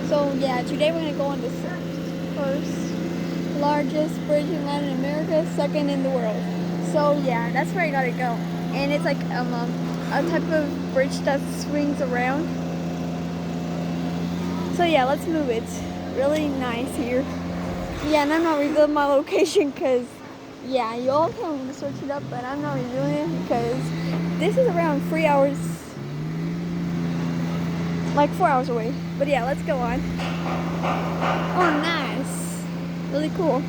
So yeah, today we're gonna go on the first largest bridge in Latin America, second in the world. So yeah, that's where I gotta go. And it's like a type of bridge that swings around. So yeah, let's move it. Really nice here. Yeah, and I'm not revealing my location because yeah, you all can search it up, but I'm not revealing it because this is around 3 hours, like 4 hours away. But yeah, let's go on. Oh, nice. Really cool.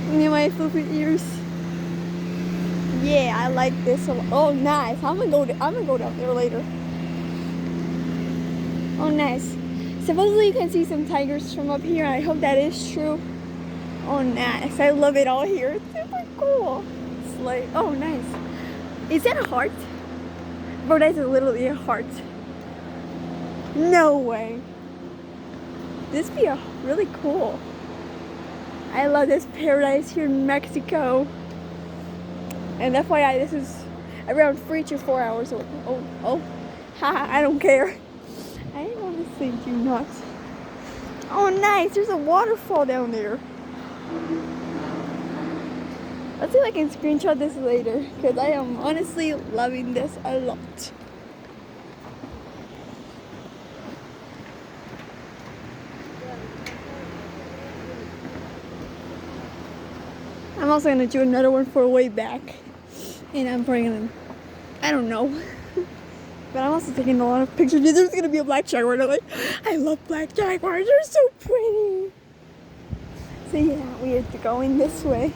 Look at my fluffy ears. Yeah, I like this a lot. Oh, nice. I'm gonna go down there later. Oh, nice. Supposedly you can see some tigers from up here. I hope that is true. Oh, nice. I love it all here. It's super cool. It's like, oh, nice. Is that a heart? Bro, that's literally a heart. No way. This be really cool. I love this paradise here in Mexico. And FYI, this is around 3 to 4 hours away. Oh, haha, I don't care. I honestly do not. Oh, nice. There's a waterfall down there. Let's see if I can screenshot this later, because I am honestly loving this a lot. I'm also gonna do another one for way back, and I'm probably gonna, I don't know, but I'm also taking a lot of pictures. There's gonna be a black jaguar, and I'm like, I love black jaguars. They're so pretty. So yeah, we have to go in this way.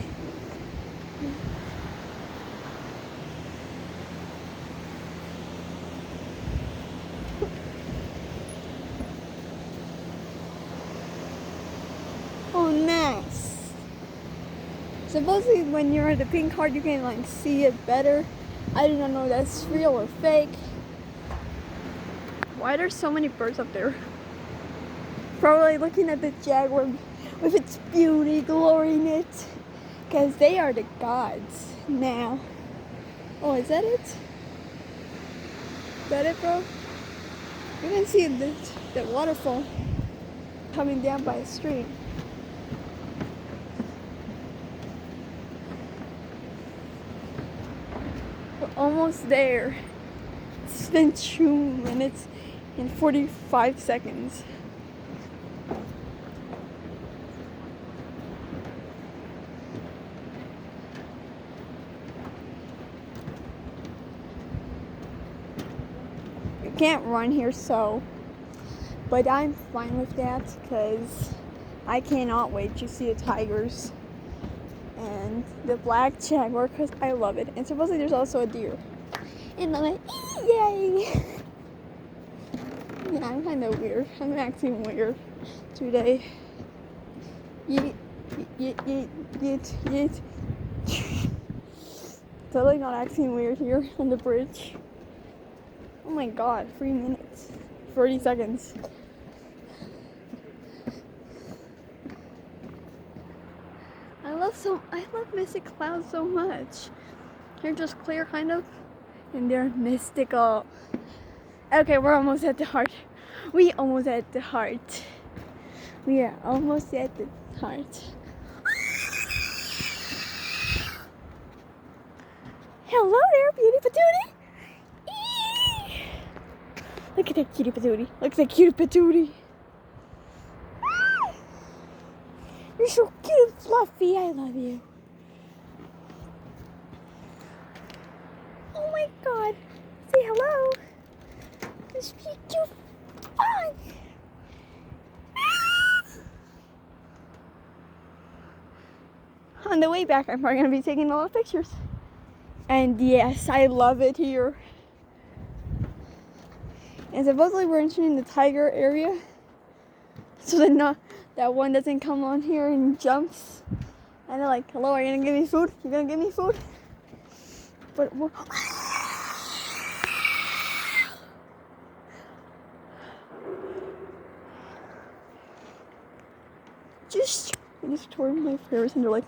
Oh, nice. Supposedly when you're at the pink card, you can like see it better. I do not know if that's real or fake. Why are there so many birds up there? Probably looking at the jaguar with its beauty, glorying it. Because they are the gods now. Oh, is that it? Is that it, bro? You can see the waterfall coming down by a stream. We're almost there. It's been 2 minutes and 45 seconds. You can't run here, but I'm fine with that because I cannot wait to see the tigers and the black jaguar because I love it. And supposedly there's also a deer. And I'm like, yay! Yeah, I'm kind of weird. I'm acting weird today. Yeet. Totally not acting weird here on the bridge. Oh my god, 3 minutes, 30 seconds. I love mystic clouds so much. They're just clear kind of, and they're mystical. Okay, we're almost at the heart. We are almost at the heart. Hello there, beauty patootie. Look at that cutie patootie. You're so cute and fluffy. I love you. Oh my god. Say hello. This be too fun. On the way back, I'm probably going to be taking a lot of pictures. And yes, I love it here. And supposedly we're entering the tiger area. So that one doesn't come on here and jumps. And they're like, hello, are you going to give me food? You going to give me food? But we're... I just tore my fingers and they're like,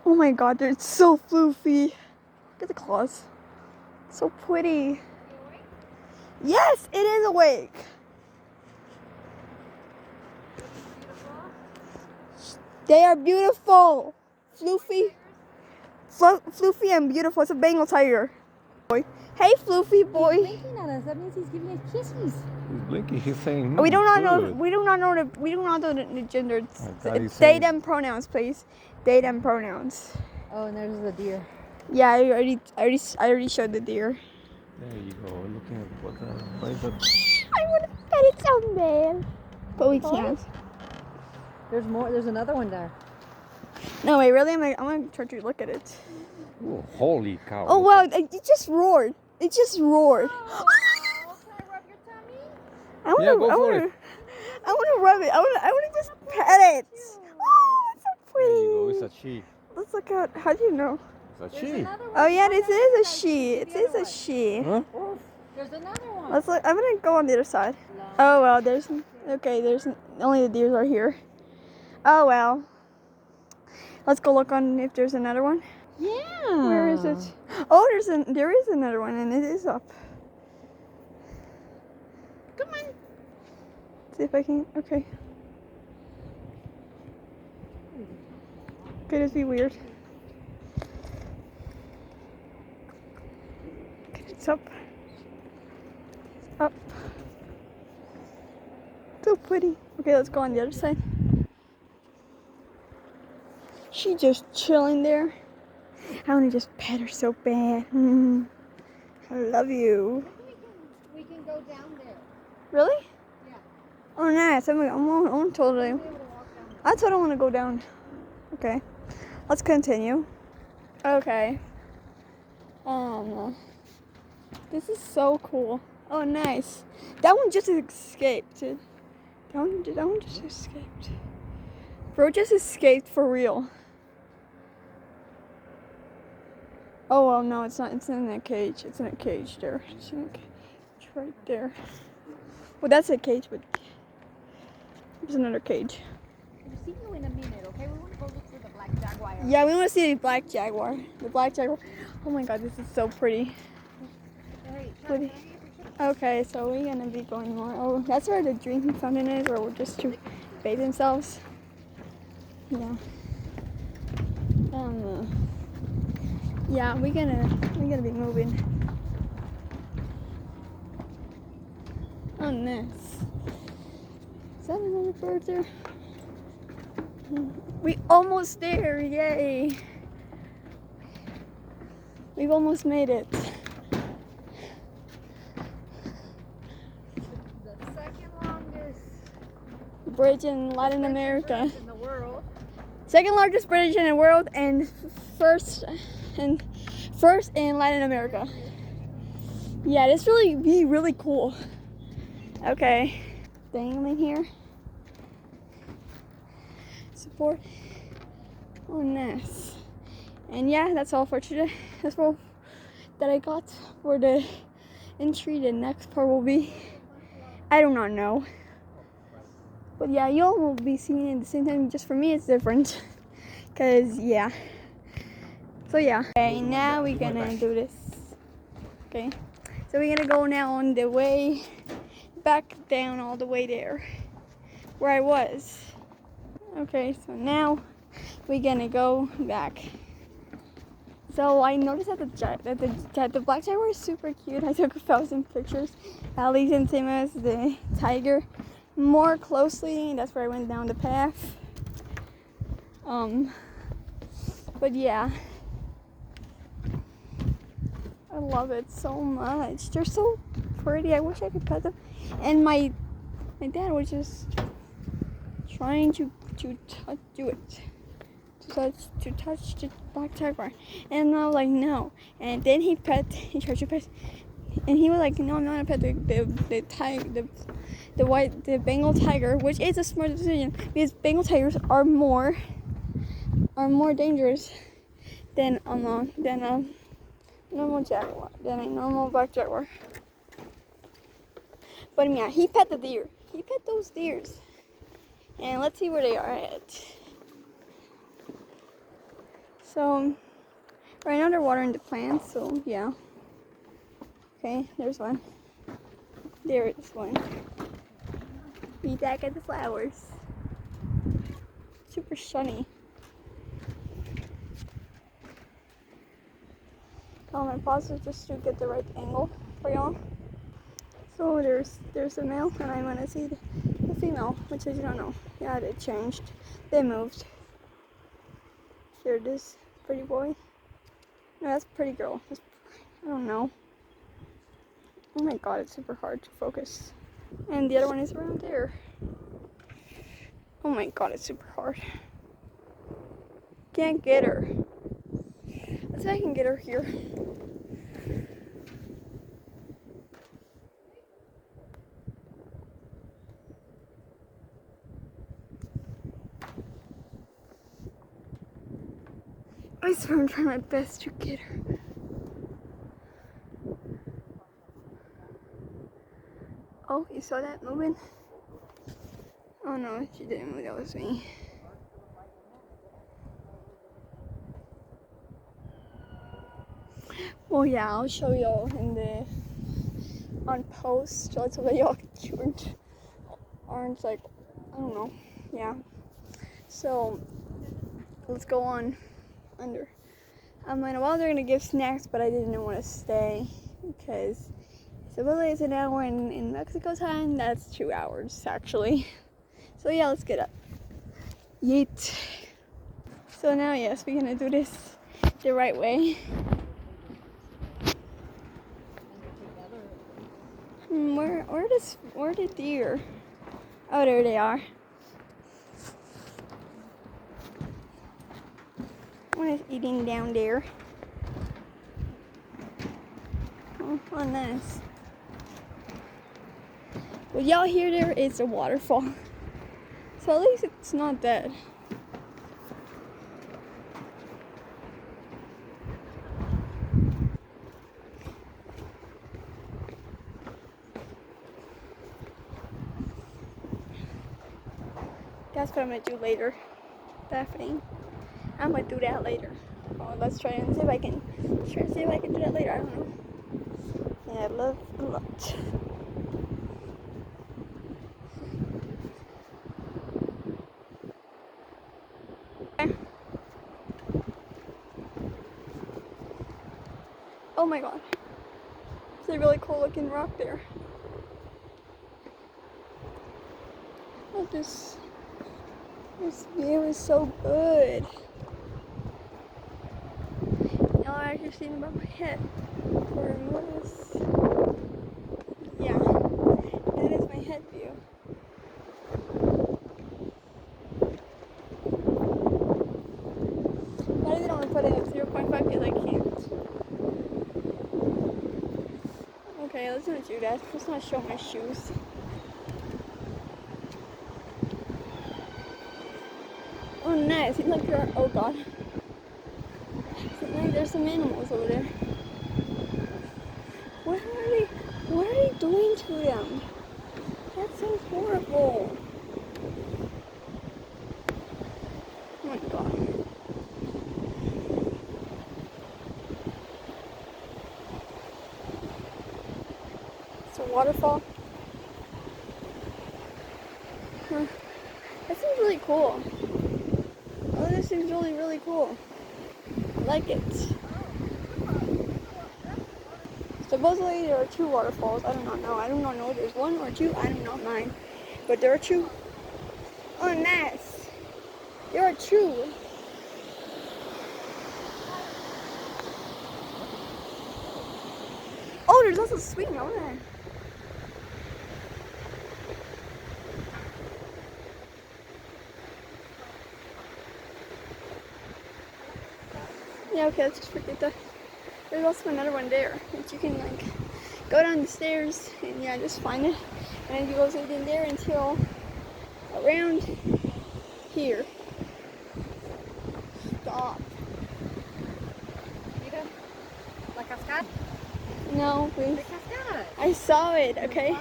oh my god, they're so floofy. Look at the claws. So pretty. Yes, it is awake. They are beautiful. Floofy and beautiful. It's a Bengal tiger. Boy. Hey, Floofy boy. He's blinking at us. That means he's giving us kisses. He's blinking. He's saying. We do not know. Good. We do not know the gender. God, They them pronouns, please. They them pronouns. Oh, and there's the deer. Yeah, I already showed the deer. There you go. Looking at what is that? I want to pet it so bad, but we can't. There's more. There's another one there. No, wait, really? I'm gonna try to look at it. Ooh, holy cow! Oh wow! It just roared. It just roared. Oh, can I rub your tummy? I wanna, Yeah, go for it. I wanna rub it. I wanna just pet it. Oh, it's so There you go. pretty. It's a she. Let's look out. How do you know? It's a There's she. another one. Oh yeah, this is a Guys, she. It the is other a one. she. Huh? There's another one. Let's look. I'm gonna go on the other side. Oh well, there's only the deers are here. Oh well. Let's go look on if there's another one. Yeah. Where is it? Oh, there is another one, and it is up. Come on. See if I can. Okay. Could it be weird? Okay, it's up. Up. So pretty. Okay, let's go on the other side. She just chilling there. I want to just pet her so bad. I love you. We can go down there. Really? Yeah. Oh, nice. I'm totally. We'll be able to walk down there. I totally want to go down. Okay. Let's continue. Okay. This is so cool. Oh, nice. That one just escaped. That one just escaped. Bro just escaped for real. Oh, well, no, it's not. It's in a cage. It's in a cage there. It's in a cage right there. Well, that's a cage, but there's another cage. We'll see you in a minute, okay? We want to go look for the black jaguar. Yeah, we want to see the black jaguar. The black jaguar. Oh my god, this is so pretty. Hey, Pretty. Okay, so we're gonna be going more. Oh, that's where the drinking fountain is, where we're just to bathe themselves. Yeah. Yeah, we're gonna be moving. Oh, nice. Is that another bird there? We almost there! Yay! We've almost made it. The second longest Bridge in Latin America. in the world. Second largest bridge in the world and first in Latin America. Yeah, this be really cool. Okay, dangling here. Support. Oh, nice. And yeah, that's all for today. That's all that I got for the entry. The next part will be, I do not know. But yeah, y'all will be seeing it at the same time. Just for me, it's different. Cause yeah. So yeah. Okay, now we're gonna do this. Okay. So we're gonna go now on the way back down all the way there, where I was. Okay, so now we're gonna go back. So I noticed that the black jaguar is super cute. I took 1,000 pictures. At least in same as the tiger, more closely. That's where I went down the path. But yeah, I love it so much. They're so pretty. I wish I could pet them. And my dad was just trying to touch the black jaguar, and I was like no. And then he tried to pet, and he was like, no, I'm not gonna pet the Bengal tiger, which is a smart decision because Bengal tigers are more dangerous than a normal jaguar, than a normal black jaguar. But yeah, he pet the deer. He pet those deers. And let's see where they are at. So right now they're watering the plants, so yeah. Okay, there's one. There is one. Be back at the flowers. super sunny. I'm gonna pause it just to get the right angle for y'all. So there's the male, and I'm gonna see the female, which I don't know. Yeah, it changed. They moved. Here it is, pretty boy. No, that's pretty girl. I don't know. Oh my god, it's super hard to focus. And the other one is around there. Oh my god, it's super hard. Can't get her. Let's see if I can get her here. I swear I'm trying my best to get her. Oh, you saw that moving? Oh no, she didn't move, that was me. Well, yeah, I'll show y'all on post. So that y'all aren't like, I don't know. Yeah. So let's go on under. Well, they're gonna give snacks, but I didn't want to stay because supposedly it's an hour in Mexico time. That's 2 hours actually. So yeah, let's get up. Yeet. So now, yes, we're gonna do this the right way. Where the deer? Oh, there they are. One is eating down there. Oh, nice. Well, y'all hear there is a waterfall. So at least it's not dead. That's what I'm gonna do later. That thing. I'm gonna do that later. Oh, let's try and see if I can. Try to see if I can do that later. I don't know. Yeah, I love a lot. Oh my god. It's a really cool looking rock there. Oh, this view is so good. Y'all are actually seeing above my head. Or what is? Yeah, that is my head view. Why do they don't put it at 0.5 because I can't? Okay, let's not do that. Let's not show my shoes. Oh, nice. Seems like you're. Oh god. Seems like there's some animals over there. What are they doing to them? That sounds horrible. Oh my god. It's a waterfall. Huh. That seems really cool. Oh, this seems really, really cool. I like it. Supposedly there are 2 waterfalls. I do not know. I do not know if there's 1 or 2. I do not mind. But there are 2. Oh, nice. There are 2. Oh, there's also swing over there. Yeah, okay, let's just forget that. There's also another one there that you can like go down the stairs and yeah, just find it. And it goes in there until around here. Stop. Mira, la cascada. No, please. The cascada. I saw it, okay?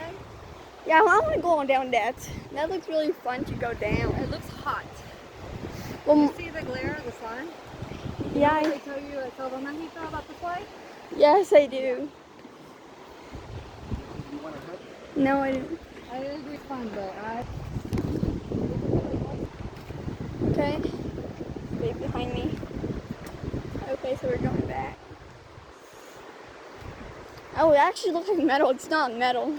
Yeah, well, I want to go on down that. That looks really fun to go down. It looks hot. Well, You see the glare of the sun? yeah. Did I tell you I told Mamajito about the flight? Yes, I do. You want to help? No, I didn't. I didn't respond, but I... Okay. Stay behind me. Okay, so we're going back. Oh, it actually looks like metal. It's not metal.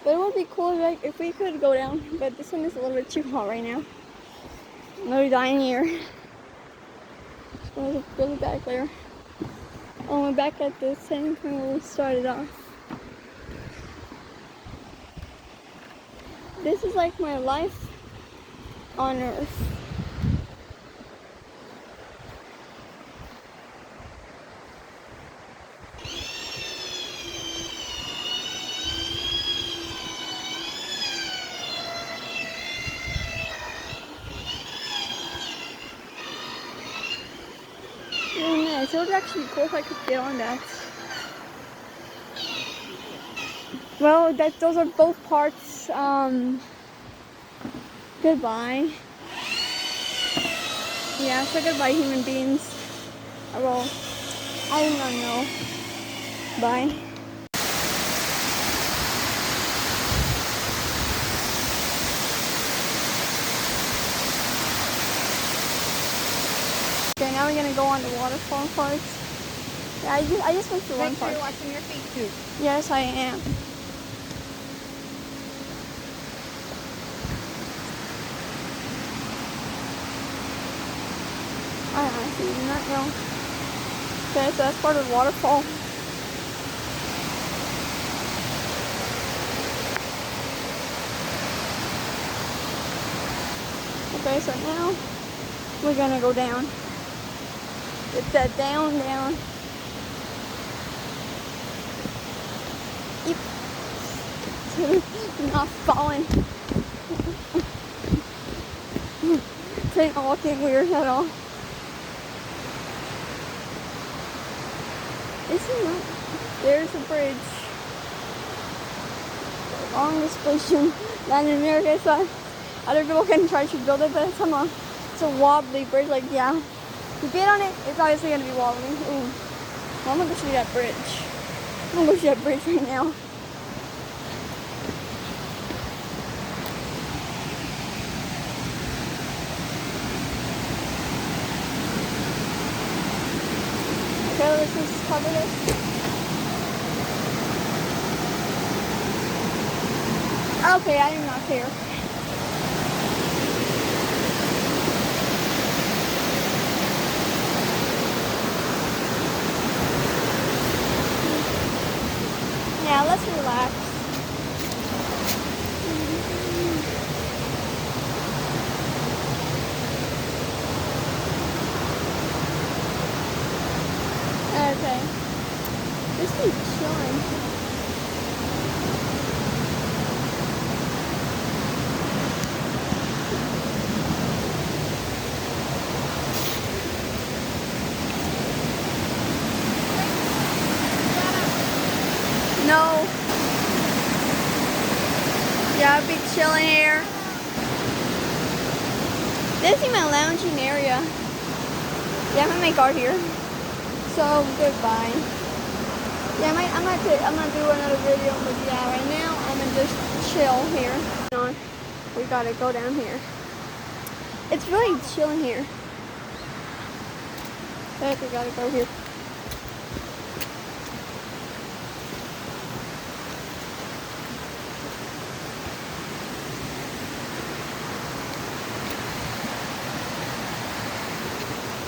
But it would be cool if we could go down. But this one is a little bit too hot right now. I'm literally dying here. It's a really bad glare. Oh, we're back at the same point where we started off. This is like my life on Earth. Really nice. It would actually be cool if I could get on that. Well, those are both parts. Goodbye. Yeah, so goodbye, human beings. Well, I do not know. Bye. Okay, now we're gonna go on the waterfall part. Yeah, I just went through one Make sure part. you're washing your feet too. Yes, I am. I honestly do not know. Okay, so that's part of the waterfall. Okay, so now we're gonna go down. It's that down. Yep. Not falling. It's not looking weird at all. There's a bridge. The longest bridge in Latin America. So other people can try to build it, but it's a wobbly bridge. Like, yeah, if you get on it, it's obviously gonna be wobbly. Ooh. Well, I'm gonna go see that bridge. I'm gonna go see that bridge right now. Okay, let's just cover this. Okay, I do not care. Yeah, let's relax. Okay. Just keep chilling. No. Yeah, I'll be chilling here. This is my lounging area. Yeah, I'm in my car here. So goodbye. Yeah, I'm not do another video, but yeah, right now I'm gonna just chill here. We gotta go down here. It's really chilling here. But we gotta go here.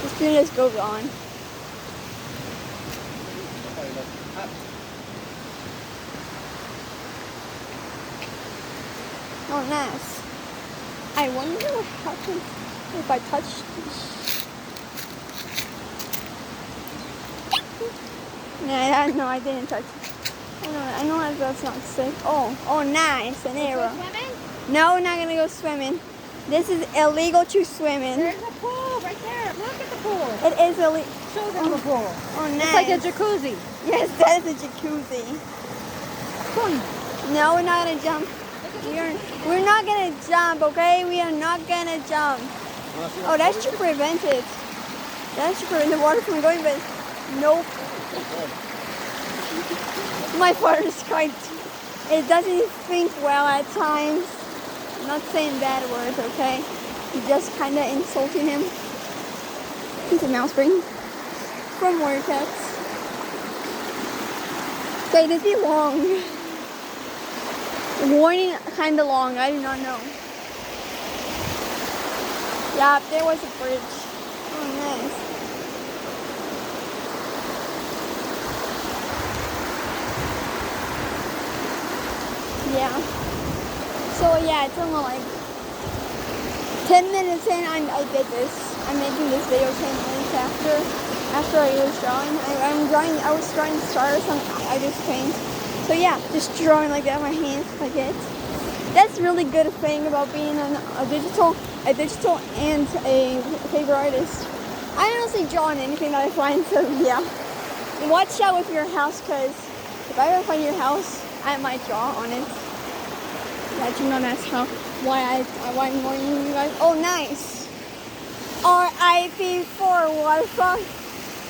This thing just goes on. Oh, nice. I wonder what happens if I touch this. Nah, no, I didn't touch it. I know that's not safe. Oh, nice, an arrow. Swimming? No, we're not gonna go swimming. This is illegal to swim in. There's a pool right there. Look at the pool. It is illegal. Show them the pool. Oh, nice. It's like a jacuzzi. Yes, that is a jacuzzi. Boom. No, we're not gonna jump. We're not gonna jump, okay? We are not gonna jump. Oh, that's to prevent it. That's to prevent the water from going, but nope. My water is quite. It doesn't think well at times. I'm not saying bad words, okay? You're just kind of insulting him. He's a mouse brain from workouts. Okay, this be long. Warning, kind of long. I do not know. Yeah, there was a bridge. Oh, nice. Yeah. So yeah, it's only like 10 minutes in. I did this. I'm making this video 10 minutes after I was drawing. I was drawing stars. I just paint. So yeah, just drawing like that. My hands like it. That's really good thing about being a digital and a paper artist. I honestly draw on anything that I find. So yeah, watch out with your house, because if I ever find your house, I might draw on it. Yeah, do not ask why I'm warning you guys. Oh, nice. RIP for waterfall.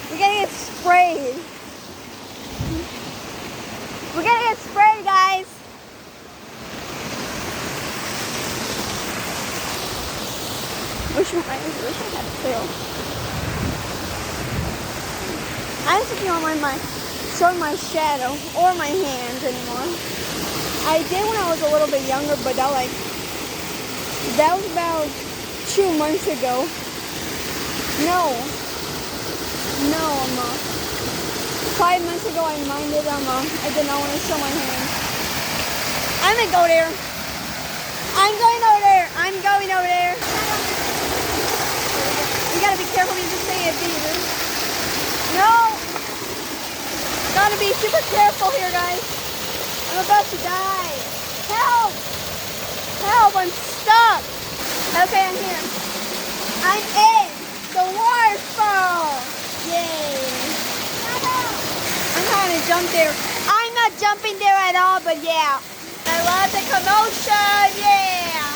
We're gonna get sprayed. We're gonna get sprayed, guys. Wish I had a tail. I honestly don't mind showing my shadow or my hands anymore. I did when I was a little bit younger, but that was about 2 months ago. No, 5 months ago I minded. I did not want to show my hands. I'm gonna go there. I'm going over there. I'm going over there. You gotta be careful when you just say it, dude. No. Gotta be super careful here, guys. I'm about to die. Help! Help, I'm stuck. Okay, I'm here. I'm in the waterfall. Yay. I'm trying to jump there. I'm not jumping there at all, but yeah. I love the commotion, yeah.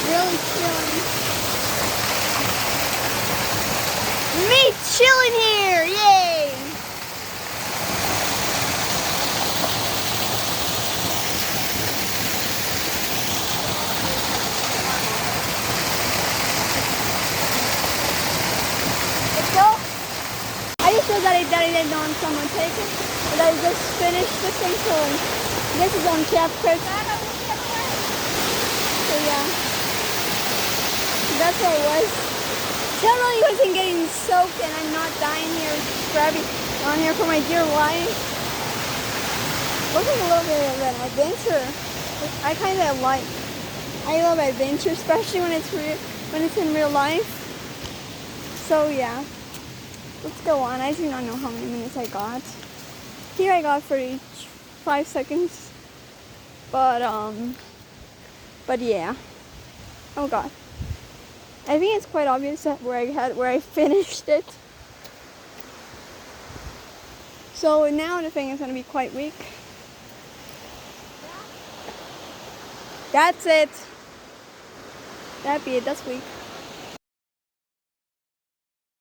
Really chilling. Me chilling here, yay. I just feel that I didn't know someone take it, but I just finished the thing, so this is on chapter. So yeah, that's what it was. Totally wasn't getting soaked, and I'm not dying here, grabbing on here for my dear life. Looking a little bit of an adventure. I love adventure, especially when it's in real life. So yeah. Let's go on. I do not know how many minutes I got. Here I got for each 5 seconds. But yeah. Oh god. I think it's quite obvious that where I finished it. So now the thing is gonna be quite weak. That's it. That'd be it. That's weak.